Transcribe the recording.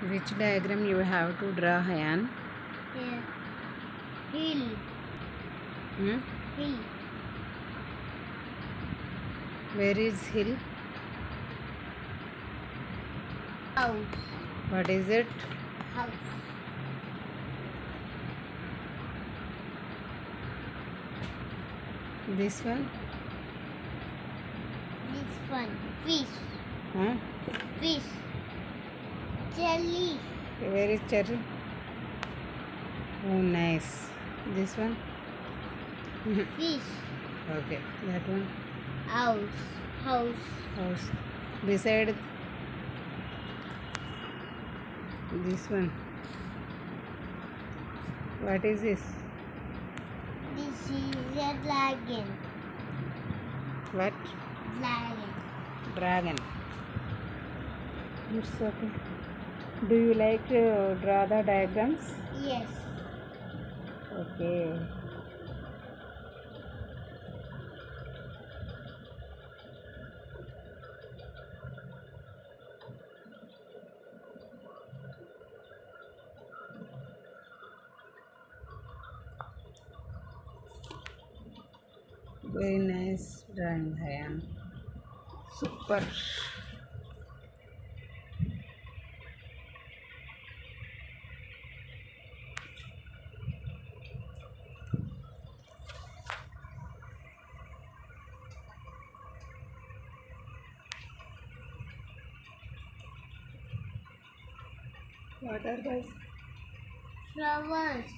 Which diagram you have to draw, Hayan? Here. Hill. Hmm? Hill. Where is hill? House. What is it? House. This one? This one. Fish. Huh? Fish. Jelly. Where is cherry? Oh, nice. This one? Fish. Okay. That one? House. House. House. Beside this one. What is this? This is a dragon. What? Dragon. Dragon. It's okay. Do you like draw the diagrams? Yes. Okay. Very nice drawing, Hayan. Super. What are those? Flowers.